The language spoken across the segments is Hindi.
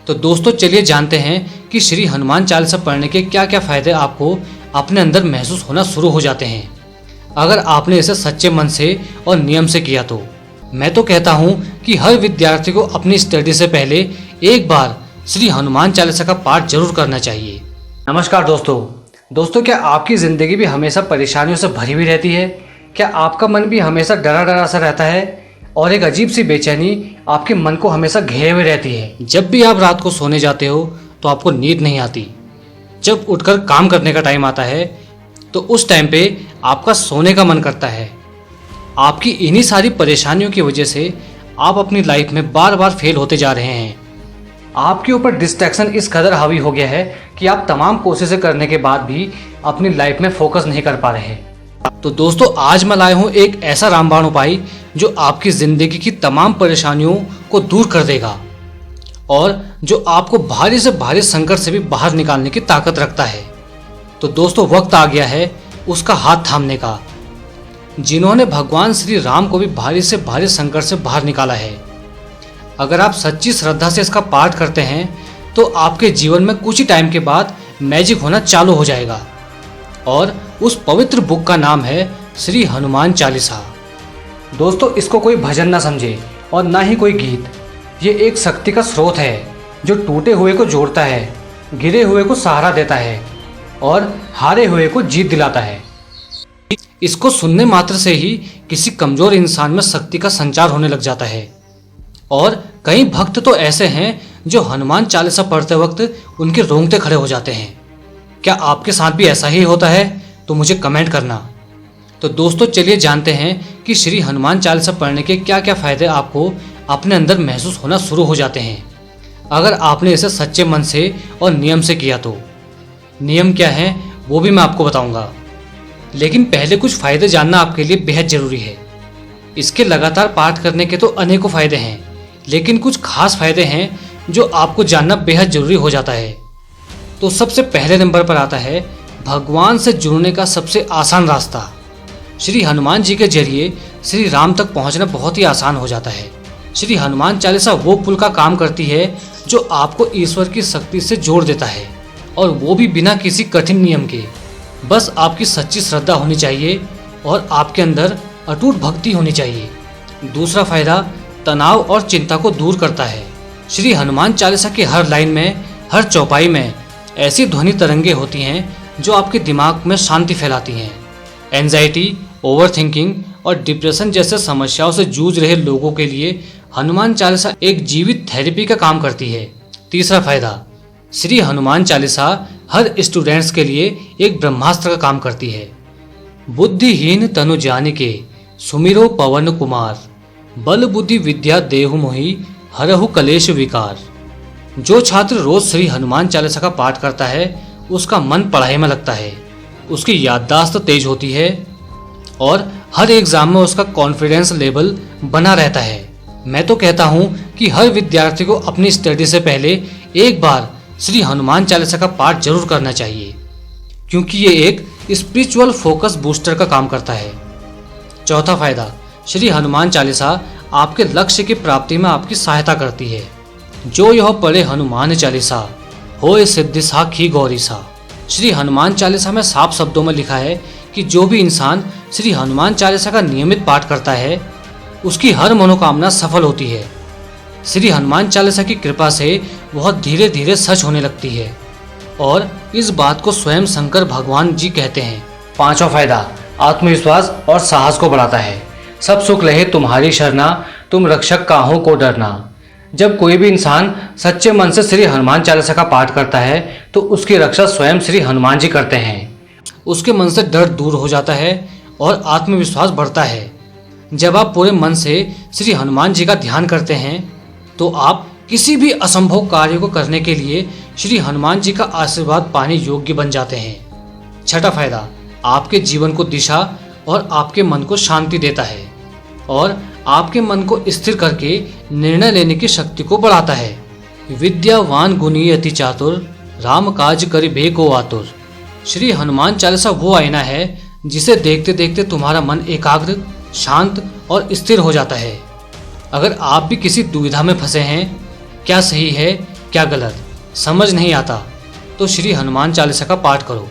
तो दोस्तों चलिए जानते हैं कि श्री हनुमान चालीसा पढ़ने के क्या क्या फायदे आपको अपने अंदर महसूस होना शुरू हो जाते हैं अगर आपने इसे सच्चे मन से और नियम से किया तो। मैं तो कहता हूँ कि हर विद्यार्थी को अपनी स्टडी से पहले एक बार श्री हनुमान चालीसा का पाठ जरूर करना चाहिए। नमस्कार दोस्तों, क्या आपकी ज़िंदगी भी हमेशा परेशानियों से भरी हुई रहती है? क्या आपका मन भी हमेशा डरा डरा सा रहता है और एक अजीब सी बेचैनी आपके मन को हमेशा घेरे हुए रहती है? जब भी आप रात को सोने जाते हो तो आपको नींद नहीं आती। जब उठकर काम करने का टाइम आता है तो उस टाइम पे आपका सोने का मन करता है। आपकी इन्हीं सारी परेशानियों की वजह से आप अपनी लाइफ में बार बार फेल होते जा रहे हैं। आपके ऊपर डिस्ट्रैक्शन इस कदर हावी हो गया है कि आप तमाम कोशिशें करने के बाद भी अपनी लाइफ में फोकस नहीं कर पा रहे। तो दोस्तों आज मैं लाया हूँ एक ऐसा रामबाण उपाय जो आपकी ज़िंदगी की तमाम परेशानियों को दूर कर देगा और जो आपको भारी से भारी संकट से भी बाहर निकालने की ताकत रखता है। तो दोस्तों वक्त आ गया है उसका हाथ थामने का, जिन्होंने भगवान श्री राम को भी भारी से भारी संकट से बाहर निकाला है। अगर आप सच्ची श्रद्धा से इसका पाठ करते हैं तो आपके जीवन में कुछ ही टाइम के बाद मैजिक होना चालू हो जाएगा और उस पवित्र बुक का नाम है श्री हनुमान चालीसा। दोस्तों इसको कोई भजन ना समझे और ना ही कोई गीत। ये एक शक्ति का स्रोत है जो टूटे हुए को जोड़ता है, गिरे हुए को सहारा देता है और हारे हुए को जीत दिलाता है। इसको सुनने मात्र से ही किसी कमजोर इंसान में शक्ति का संचार होने लग जाता है। और कई भक्त तो ऐसे हैं जो हनुमान चालीसा पढ़ते वक्त उनके रोंगटे खड़े हो जाते हैं। क्या आपके साथ भी ऐसा ही होता है? तो मुझे कमेंट करना। तो दोस्तों चलिए जानते हैं कि श्री हनुमान चालीसा पढ़ने के क्या क्या फायदे आपको अपने अंदर महसूस होना शुरू हो जाते हैं अगर आपने इसे सच्चे मन से और नियम से किया तो। नियम क्या है वो भी मैं आपको बताऊंगा, लेकिन पहले कुछ फायदे जानना आपके लिए बेहद जरूरी है। इसके लगातार पाठ करने के तो अनेकों फायदे हैं, लेकिन कुछ खास फायदे हैं जो आपको जानना बेहद जरूरी हो जाता है। तो सबसे पहले नंबर पर आता है भगवान से जुड़ने का सबसे आसान रास्ता। श्री हनुमान जी के जरिए श्री राम तक पहुंचना बहुत ही आसान हो जाता है। श्री हनुमान चालीसा वो पुल का काम करती है जो आपको ईश्वर की शक्ति से जोड़ देता है, और वो भी बिना किसी कठिन नियम के। बस आपकी सच्ची श्रद्धा होनी चाहिए और आपके अंदर अटूट भक्ति होनी चाहिए। दूसरा फायदा तनाव और चिंता को दूर करता है। श्री हनुमान चालीसा की हर लाइन में, हर चौपाई में ऐसी ध्वनि तरंगे होती हैं जो आपके दिमाग में शांति फैलाती हैं। एंजाइटी, ओवरथिंकिंग और डिप्रेशन जैसे समस्याओं से जूझ रहे लोगों के लिए हनुमान चालीसा एक जीवित थेरेपी का काम करती है। तीसरा फायदा, श्री हनुमान चालीसा हर स्टूडेंट्स के लिए एक ब्रह्मास्त्र का काम करती है। बुद्धिहीन तनु जानिके सुमिरो पवन कुमार, बल बुद्धि विद्या देहु मोहि हरहु कलेश विकार। जो छात्र रोज श्री हनुमान चालीसा का पाठ करता है उसका मन पढ़ाई में लगता है, उसकी याददाश्त तेज होती है और हर एग्जाम में उसका कॉन्फिडेंस लेवल बना रहता है। मैं तो कहता हूँ कि हर विद्यार्थी को अपनी स्टडी से पहले एक बार श्री हनुमान चालीसा का पाठ जरूर करना चाहिए, क्योंकि ये एक स्पिरिचुअल फोकस बूस्टर का काम करता है। चौथा फायदा, श्री हनुमान चालीसा आपके लक्ष्य की प्राप्ति में आपकी सहायता करती है। जो यह पढ़े हनुमान चालीसा होए सिद्धि साखी गौरीसा। श्री हनुमान चालीसा में साफ शब्दों में लिखा है कि जो भी इंसान श्री हनुमान चालीसा का नियमित पाठ करता है उसकी हर मनोकामना सफल होती है। श्री हनुमान चालीसा की कृपा से बहुत धीरे धीरे सच होने लगती है और इस बात को स्वयं शंकर भगवान जी कहते हैं। पांचवा फायदा, आत्मविश्वास और साहस को बढ़ाता है। सब सुख लहे तुम्हारी शरणा, तुम रक्षक काहू को डरना। जब कोई भी इंसान सच्चे मन से श्री हनुमान चालीसा का पाठ करता है तो उसकी रक्षा स्वयं श्री हनुमान जी करते हैं। उसके मन से डर दूर हो जाता है और आत्मविश्वास बढ़ता है। जब आप पूरे मन से श्री हनुमान जी का ध्यान करते हैं तो आप किसी भी असंभव कार्य को करने के लिए श्री हनुमान जी का आशीर्वाद पाने योग्य बन जाते हैं। छठा फायदा, आपके जीवन को दिशा और आपके मन को शांति देता है और आपके मन को स्थिर करके निर्णय लेने की शक्ति को बढ़ाता है। विद्यावान गुणी अति चातुर, राम काज करि बेको आतुर। श्री हनुमान चालीसा वो आईना है जिसे देखते देखते तुम्हारा मन एकाग्र, शांत और स्थिर हो जाता है। अगर आप भी किसी दुविधा में फंसे हैं, क्या सही है क्या गलत, समझ नहीं आता तो श्री हनुमान चालीसा का पाठ करो।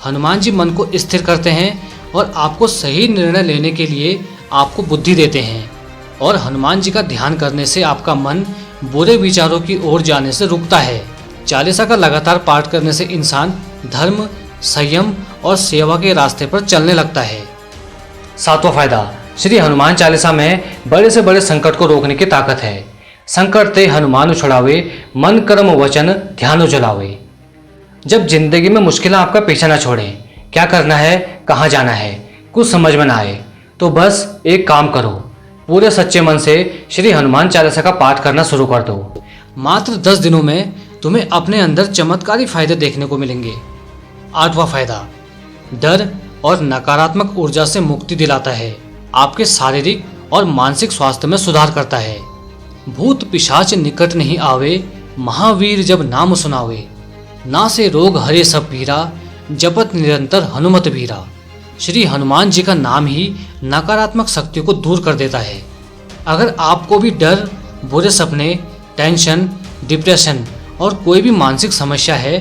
हनुमान जी मन को स्थिर करते हैं और आपको सही निर्णय लेने के लिए आपको बुद्धि देते हैं। और हनुमान जी का ध्यान करने से आपका मन बुरे विचारों की ओर जाने से रुकता है। चालीसा का लगातार पाठ करने से इंसान धर्म, संयम और सेवा के रास्ते पर चलने लगता है। 7वां फायदा, श्री हनुमान चालीसा में बड़े से बड़े संकट को रोकने की ताकत है। संकट ते हनुमान उछड़ावे, मन कर्म वचन ध्यान उजलावे। जब जिंदगी में मुश्किलें आपका पीछा न छोड़ें, क्या करना है, कहाँ जाना है, कुछ समझ में ना आए, तो बस एक काम करो, पूरे सच्चे मन से श्री हनुमान चालीसा का पाठ करना शुरू कर दो। मात्र 10 दिनों में तुम्हें अपने अंदर चमत्कारी फायदे देखने को मिलेंगे। 8वां फायदा, डर और नकारात्मक ऊर्जा से मुक्ति दिलाता है। आपके शारीरिक और मानसिक स्वास्थ्य में सुधार करता है। भूत पिशाच निकट नहीं आवे, महावीर जब नाम सुनावे। ना से रोग हरे सब पीरा, जपत निरंतर हनुमत बीरा। श्री हनुमान जी का नाम ही नकारात्मक शक्तियों को दूर कर देता है। अगर आपको भी डर, बुरे सपने, टेंशन, डिप्रेशन और कोई भी मानसिक समस्या है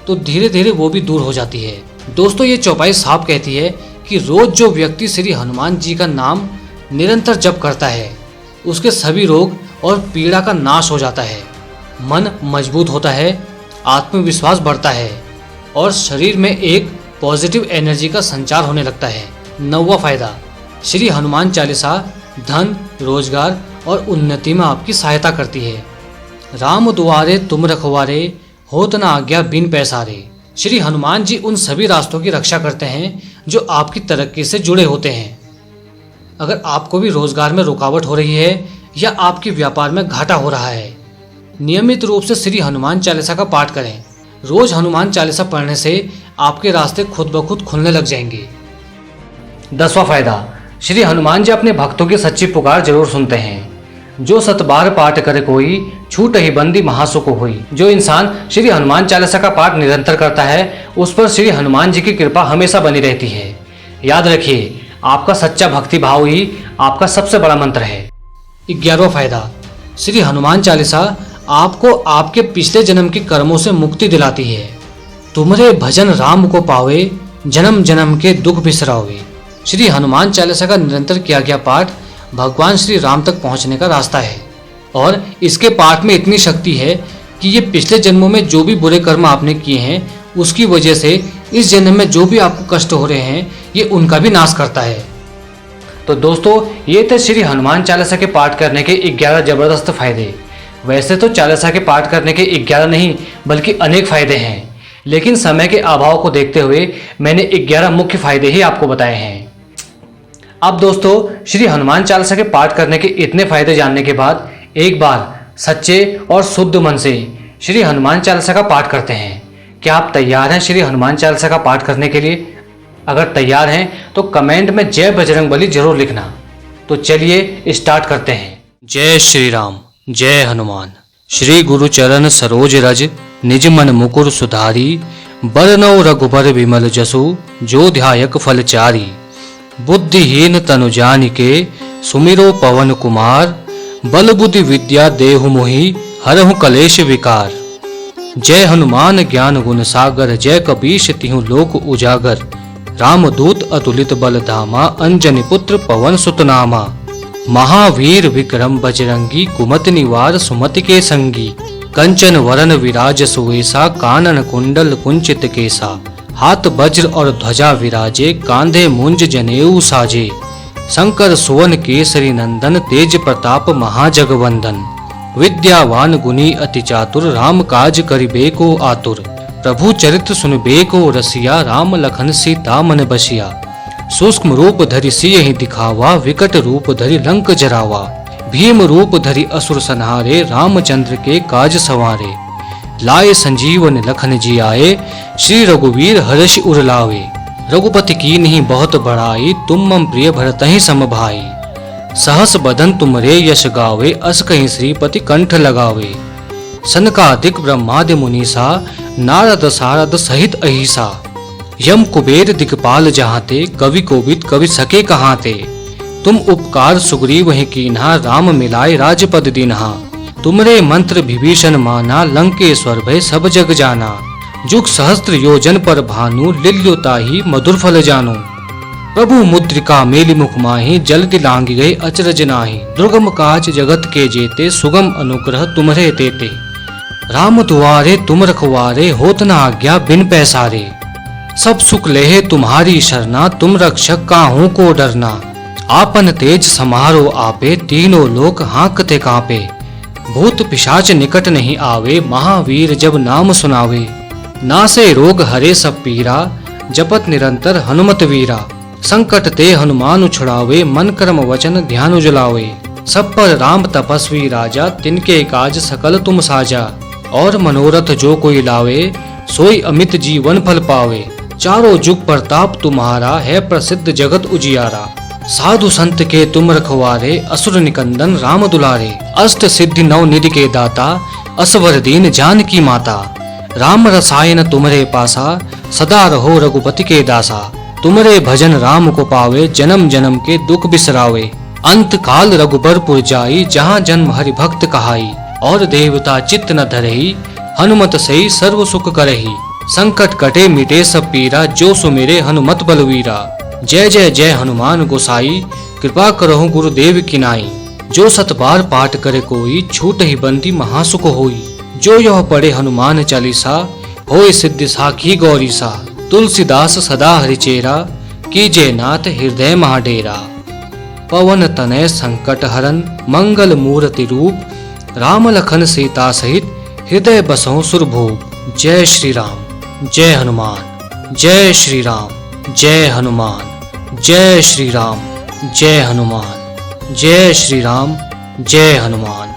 तो धीरे धीरे वो भी दूर हो जाती है। दोस्तों, ये चौपाई साफ कहती है कि रोज जो व्यक्ति श्री हनुमान जी का नाम निरंतर जप करता है उसके सभी रोग और पीड़ा का नाश हो जाता है। मन मजबूत होता है, आत्मविश्वास बढ़ता है और शरीर में एक पॉजिटिव एनर्जी का संचार होने लगता है। 9वां फायदा, श्री हनुमान चालीसा धन, रोजगार और उन्नति में आपकी सहायता करती है। राम दुआरे तुम रखवारे, होत न आज्ञा बिन पैसारे। श्री हनुमान जी उन सभी रास्तों की रक्षा करते हैं जो आपकी तरक्की से जुड़े होते हैं। अगर आपको भी रोजगार में रुकावट हो रही है या आपके व्यापार में घाटा हो रहा है, नियमित रूप से श्री हनुमान चालीसा का पाठ करें। रोज हनुमान चालीसा पढ़ने से आपके रास्ते खुद ब खुद खुलने लग जाएंगे। 10वां फायदा, श्री हनुमान जी अपने भक्तों की सच्ची पुकार जरूर सुनते हैं। जो 7 बार पाठ करे कोई, छूट ही बंदी महासुख होई। जो इंसान श्री हनुमान चालीसा का पाठ निरंतर करता है उस पर श्री हनुमान जी की कृपा हमेशा बनी रहती है। याद रखिए, आपका सच्चा भक्ति भाव ही आपका सबसे बड़ा मंत्र है। 11वां फायदा, श्री हनुमान चालीसा आपको आपके पिछले जन्म के कर्मों से मुक्ति दिलाती है। तुमरे भजन राम को पावे, जन्म जन्म के दुख बिसरावे। श्री हनुमान चालीसा का निरंतर किया गया पाठ भगवान श्री राम तक पहुंचने का रास्ता है और इसके पाठ में इतनी शक्ति है कि ये पिछले जन्मों में जो भी बुरे कर्म आपने किए हैं उसकी वजह से इस जन्म में जो भी आपको कष्ट हो रहे हैं ये उनका भी नाश करता है। तो दोस्तों, ये थे श्री हनुमान चालीसा के पाठ करने के 11 जबरदस्त फायदे। वैसे तो चालीसा के पाठ करने के 11 नहीं बल्कि अनेक फायदे हैं, लेकिन समय के अभाव को देखते हुए मैंने 11 मुख्य फायदे ही आपको बताए हैं। अब दोस्तों, श्री हनुमान चालीसा के पाठ करने के इतने फायदे जानने के बाद एक बार सच्चे और शुद्ध मन से श्री हनुमान चालीसा का पाठ करते हैं। क्या आप तैयार हैं श्री हनुमान चालीसा का पाठ करने के लिए? अगर तैयार हैं तो कमेंट में जय बजरंगबली जरूर लिखना। तो चलिए स्टार्ट करते हैं। जय श्री राम, जय हनुमान। श्री गुरु चरण सरोज रज, निज मन मुकुर सुधारी। बरनौ रघुबर विमल जसु, जो ध्यायक फल चारी। बुद्धिहीन तनु जानिके, सुमिरो पवन कुमार। बल बुद्धि विद्या देहु मोहि, हरहु कलेश विकार। जय हनुमान ज्ञान गुण सागर, जय कबीश तिहु लोक उजागर। रामदूत अतुलित बल धामा, अंजनी पुत्र पवन सुत नामा। महावीर विक्रम बजरंगी, कुमति निवार सुमति के संगी। कंचन वरन विराज सुवेसा, कानन कुंडल कुंचित केसा। हाथ वज्र और ध्वजा विराजे, कांधे मुंज जनेऊ साजे। शंकर सुवन केसरी नंदन, तेज प्रताप महाजगवंदन। विद्यावान गुणी अति चातुर, राम काज करिबे को आतुर। प्रभु चरित्र सुनबे को रसिया, राम लखन सीता मन बसिया। सूक्ष्म रूप धरि सियहि दिखावा, विकट रूप धरि लंक जरावा। भीम रूप धरि असुर संहारे, रामचंद्र के काज सवारे। लाए संजीवन लखन जी आए, श्री रघुवीर हर्ष उर लावे। रघुपति कीन्ही बहुत बड़ाई, तुम मम प्रिय भरतहि सम भाई। सहस बदन तुमरे यश गावे, अस कहीं श्रीपति कंठ लगावे। सनकादिक ब्रह्मादि मुनीसा, नारद सारद सहित अहिसा। यम कुबेर दिक्पाल जहाते, कवि कोविद कवि सके कहाते। तुम उपकार सुग्रीव ही कीन्हा, राम मिलाए राजपद दीन्हा। तुमरे मंत्र विभीषण माना, लंकेश्वर भय सब जग जाना। जुग सहस्त्र योजन पर भानु, लिल्युताहि मधुर फल जानो। प्रभु मुद्रिका मेलि मुख माहि, जल्दि लांघ गए अचरज नाहि। दुर्गम काज जगत के जेते, सुगम अनुग्रह तुम्हरे तेते। राम दुआरे तुम रखवारे, होत न आज्ञा बिन पैसारे। सब सुख लेहे तुम्हारी शरणा, तुम रक्षक काहू को डरना। आपन तेज समारो आपे, तीनों लोक हाँकते कांपे। भूत पिशाच निकट नहीं आवे, महावीर जब नाम सुनावे। नासे रोग हरे सब पीरा, जपत निरंतर हनुमत वीरा। संकट ते हनुमान छुड़ावे, मन कर्म वचन ध्यान उजलावे। सब पर राम तपस्वी राजा, तिनके काज सकल तुम साजा। और मनोरथ जो कोई लावे, सोई अमित जीवन फल पावे। चारों जुग प्रताप तुम्हारा, है प्रसिद्ध जगत उजियारा। साधु संत के तुम रखवारे, असुर निकंदन राम दुलारे। अष्ट सिद्धि नव निधि के दाता, असवर दीन जानकी माता। राम रसायन तुमरे पासा, सदा रहो रघुपति के दासा। तुमरे भजन राम को पावे, जन्म जन्म के दुख बिसरावे। अंत काल रघुबरपुर जाई, जहाँ जन्म हरि भक्त कहाई। और देवता चित्त न धरही, हनुमत सही सर्व सुख करही। संकट कटे मिटे सब पीरा, जो सुमिरे हनुमत बलवीरा। जय जय जय हनुमान गोसाई, कृपा करहु गुरुदेव की नाई। जो सत बार पाठ करे कोई, छूट ही बंदी महासुख होई। जो यह पढ़े हनुमान चालीसा, होय सिद्धि साखी गौरीसा। तुलसीदास सदा हरिचेरा, कीजे नाथ हृदय महाडेरा। पवन तनय संकट हरन, मंगल मूर्ति रूप। राम लखन सीता सहित, हृदय बसहु सुरभूप। जय श्री राम, जय हनुमान। जय श्री राम, जय हनुमान। जय श्री राम, जय हनुमान। जय श्री राम, जय हनुमान।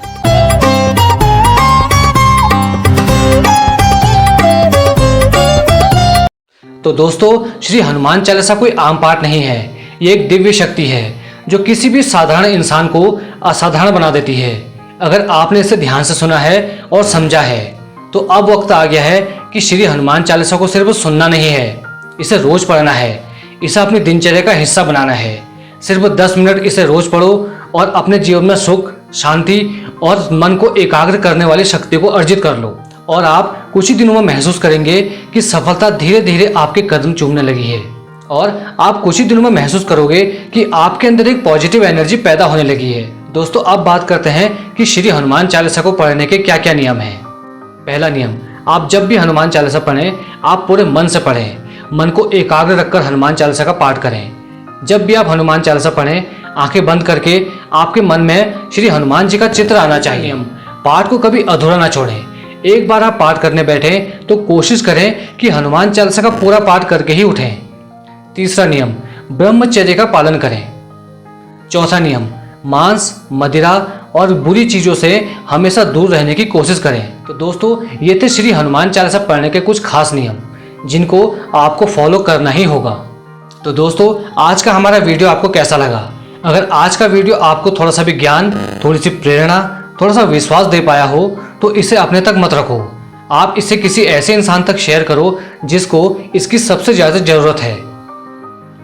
तो दोस्तों, श्री हनुमान चालीसा कोई आम पाठ नहीं है। ये एक दिव्य शक्ति है जो किसी भी साधारण इंसान को असाधारण बना देती है। अगर आपने इसे ध्यान से सुना है और समझा है, तो अब वक्त आ गया है कि श्री हनुमान चालीसा को सिर्फ सुनना नहीं है, इसे रोज पढ़ना है। इसे अपनी दिनचर्या का हिस्सा बनाना है। सिर्फ 10 मिनट इसे रोज पढ़ो और अपने जीवन में सुख, शांति और मन को एकाग्र करने वाली शक्ति को अर्जित कर लो। और आप कुछ ही दिनों में महसूस करेंगे कि सफलता धीरे धीरे आपके कदम चूमने लगी है। और आप कुछ ही दिनों में महसूस करोगे कि आपके अंदर एक पॉजिटिव एनर्जी पैदा होने लगी है। दोस्तों, अब बात करते हैं कि श्री हनुमान चालीसा को पढ़ने के क्या क्या नियम हैं। पहला नियम, आप जब भी हनुमान चालीसा पढ़ें, आप पूरे मन से पढ़ें। मन को एकाग्र रखकर हनुमान चालीसा का पाठ करें। जब भी आप हनुमान चालीसा पढ़ें, आंखें बंद करके आपके मन में श्री हनुमान जी का चित्र आना चाहिए। पाठ को कभी अधूरा ना छोड़ें। एक बार आप पाठ करने बैठे तो कोशिश करें कि हनुमान चालीसा का पूरा पाठ करके ही उठें। तीसरा नियम, ब्रह्मचर्य का पालन करें। चौथा नियम, मांस, मदिरा और बुरी चीजों से हमेशा दूर रहने की कोशिश करें। तो दोस्तों, ये थे श्री हनुमान चालीसा पढ़ने के कुछ खास नियम, जिनको आपको फॉलो करना ही होगा। तो दोस्तों, आज का हमारा वीडियो आपको कैसा लगा? अगर आज का वीडियो आपको थोड़ा सा भी ज्ञान, थोड़ी सी प्रेरणा, थोड़ा सा विश्वास दे पाया हो, तो इसे अपने तक मत रखो। आप इसे किसी ऐसे इंसान तक शेयर करो जिसको इसकी सबसे ज़्यादा ज़रूरत है।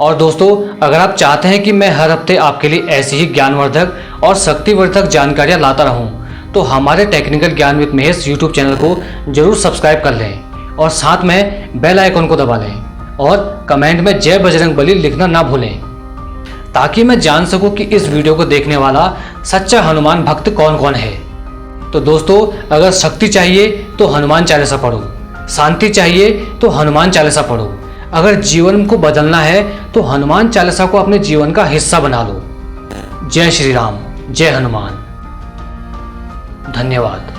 और दोस्तों, अगर आप चाहते हैं कि मैं हर हफ्ते आपके लिए ऐसी ही ज्ञानवर्धक और शक्तिवर्धक जानकारियाँ लाता रहूं, तो हमारे टेक्निकल ज्ञान विद महेश यूट्यूब चैनल को जरूर सब्सक्राइब कर लें और साथ में बेल आइकन को दबा लें और कमेंट में जय बजरंगबली लिखना ना भूलें, ताकि मैं जान सकूं कि इस वीडियो को देखने वाला सच्चा हनुमान भक्त कौन कौन है। तो दोस्तों, अगर शक्ति चाहिए तो हनुमान चालीसा पढ़ो, शांति चाहिए तो हनुमान चालीसा पढ़ो, अगर जीवन को बदलना है तो हनुमान चालीसा को अपने जीवन का हिस्सा बना लो। जय श्री राम, जय हनुमान। धन्यवाद।